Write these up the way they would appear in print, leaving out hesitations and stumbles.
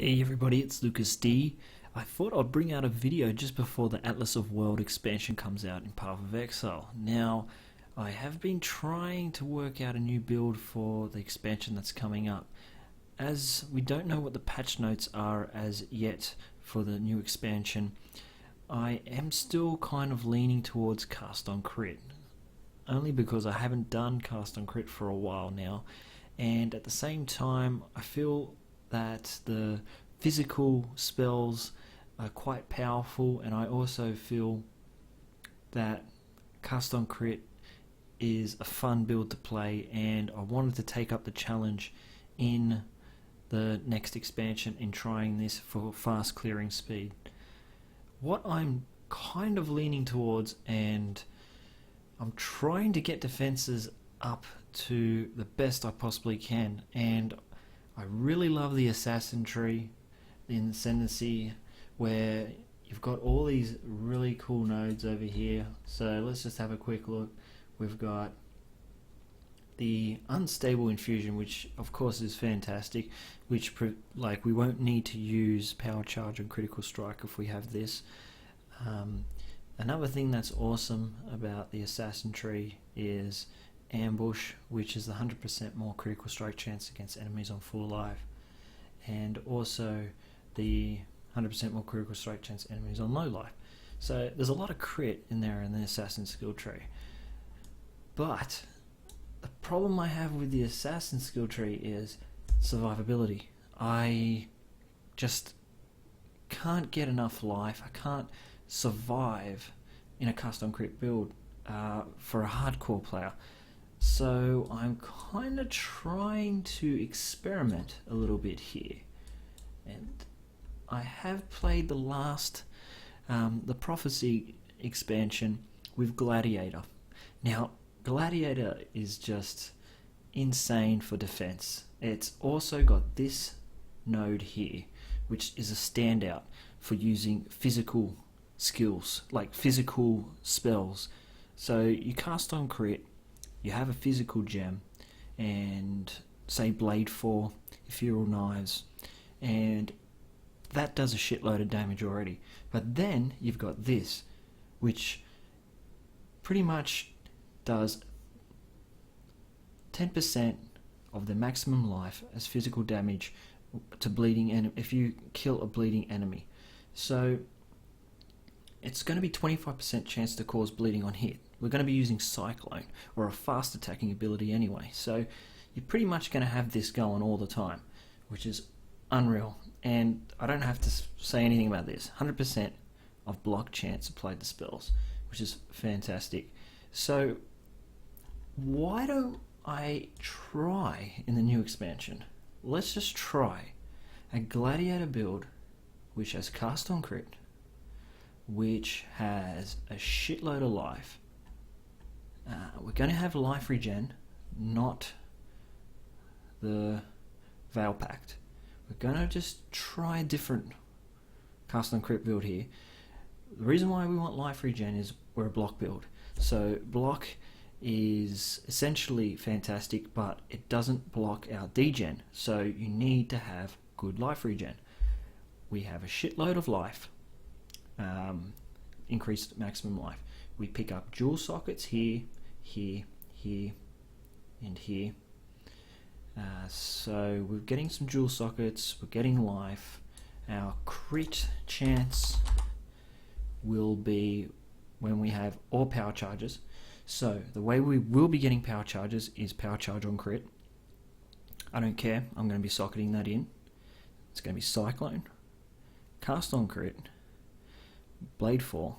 Hey everybody, it's Lucas D. I thought I'd bring out a video just before the Atlas of World expansion comes out in Path of Exile. Now, I have been trying to work out a new build for the expansion that's coming up. As we don't know what the patch notes are as yet for the new expansion, I am still kind of leaning towards cast on crit. Only because I haven't done cast on crit for a while now, and at the same time I feel that the physical spells are quite powerful, and I also feel that cast on crit is a fun build to play, and I wanted to take up the challenge in the next expansion in trying this for fast clearing speed. What I'm kind of leaning towards, and I'm trying to get defenses up to the best I possibly can, and I really love the Assassin Tree in Ascendancy, where you've got all these really cool nodes over here. So let's just have a quick look. We've got the Unstable Infusion, which of course is fantastic, which we won't need to use Power Charge and Critical Strike if we have this. Another thing that's awesome about the Assassin Tree is Ambush, which is the 100% more critical strike chance against enemies on full life, and also the 100% more critical strike chance enemies on low life. So there's a lot of crit in there in the Assassin skill tree. But the problem I have with the Assassin skill tree is survivability. I just can't get enough life. I can't survive in a cast on crit build for a hardcore player. So I'm kind of trying to experiment a little bit here, and I have played the last, the Prophecy expansion with Gladiator. Now, Gladiator is just insane for defense. It's also got this node here, which is a standout for using physical skills, like physical spells. So you cast on crit, you have a physical gem, and say Bladefall, Ethereal knives, and that does a shitload of damage already. But then you've got this, which pretty much does 10% of the maximum life as physical damage to bleeding enemy if you kill a bleeding enemy. So it's going to be 25% chance to cause bleeding on hit. We're going to be using Cyclone, or a fast attacking ability anyway. So you're pretty much going to have this going all the time, which is unreal. And I don't have to say anything about this. 100% of block chance applied to spells, which is fantastic. So why don't I try in the new expansion? Let's just try a Gladiator build which has cast on crit, which has a shitload of life. We're going to have life regen, not the Veil Pact. We're going to just try a different cast on crit build here. The reason why we want life regen is we're a block build. So block is essentially fantastic, but it doesn't block our degen. So you need to have good life regen. We have a shitload of life, increased maximum life. We pick up jewel sockets here, here, here, and here. So we're getting some jewel sockets, we're getting life. Our crit chance will be when we have all power charges. So the way we will be getting power charges is power charge on crit. I don't care, I'm going to be socketing that in. It's going to be Cyclone, cast on crit, Bladefall,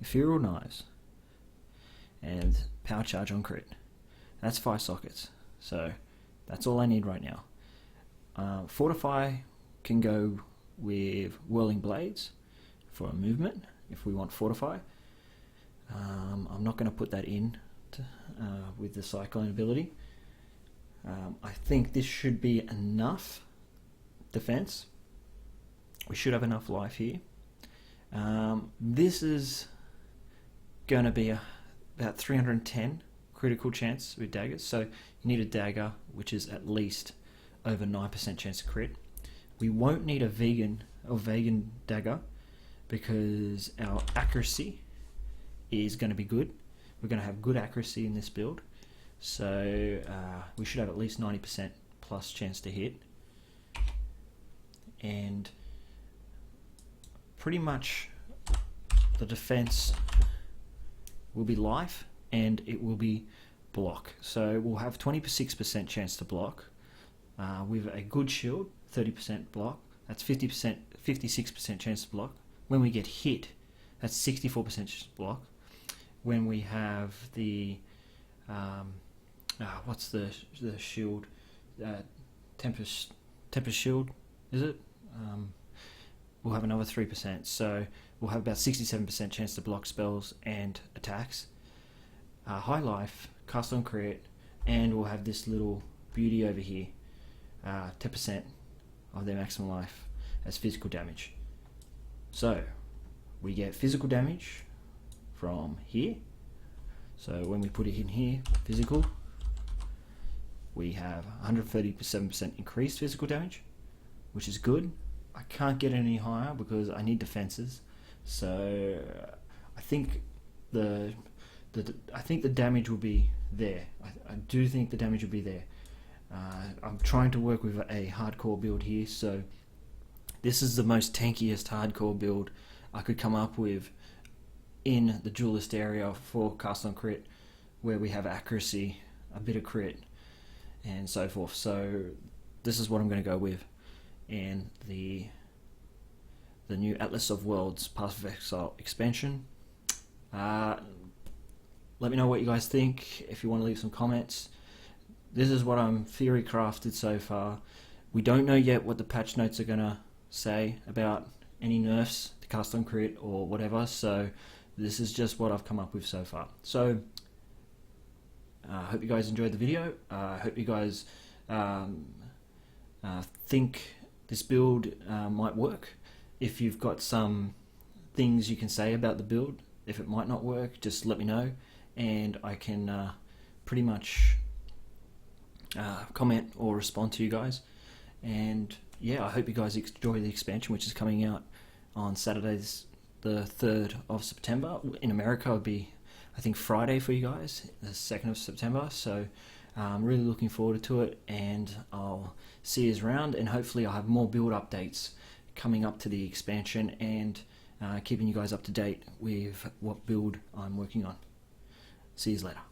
Ethereal knives, and power charge on crit. That's 5 sockets. So that's all I need right now. Fortify can go with Whirling Blades for a movement if we want Fortify. I'm not going to put that in with the Cyclone ability. I think this should be enough defense. We should have enough life here. This is going to be about 310 critical chance with daggers, so you need a dagger which is at least over 9% chance to crit. We won't need a Vagan dagger because our accuracy is going to be good. We're going to have good accuracy in this build, so we should have at least 90% plus chance to hit, and pretty much the defense will be life and it will be block. So we'll have 26% chance to block with a good shield, 30% block. That's 56% chance to block. When we get hit, that's 64% chance to block. When we have the what's the shield? Tempest shield, is it? We'll have another 3%, so we'll have about 67% chance to block spells and attacks. High life, cast on crit, and we'll have this little beauty over here, 10% of their maximum life as physical damage. So we get physical damage from here. So when we put it in here, physical, we have 137% increased physical damage, which is good. I can't get any higher because I need defenses. So I think the damage will be there. I do think the damage will be there. I'm trying to work with a hardcore build here, so this is the most tankiest hardcore build I could come up with in the duelist area for cast on crit, where we have accuracy, a bit of crit, and so forth. So this is what I'm going to go with. And the new Atlas of Worlds Path of Exile expansion. Let me know what you guys think. If you want to leave some comments, this is what I'm theory crafted so far. We don't know yet what the patch notes are gonna say about any nerfs to cast on crit or whatever, so this is just what I've come up with so far. So I hope you guys enjoyed the video. I hope you guys think this build might work. If you've got some things you can say about the build, if it might not work, just let me know, and I can pretty much comment or respond to you guys. And yeah, I hope you guys enjoy the expansion, which is coming out on Saturdays the 3rd of September. In America it would be, I think, Friday for you guys, the 2nd of September. So I'm really looking forward to it, and I'll see you around, and hopefully I'll have more build updates coming up to the expansion, and keeping you guys up to date with what build I'm working on. See you later.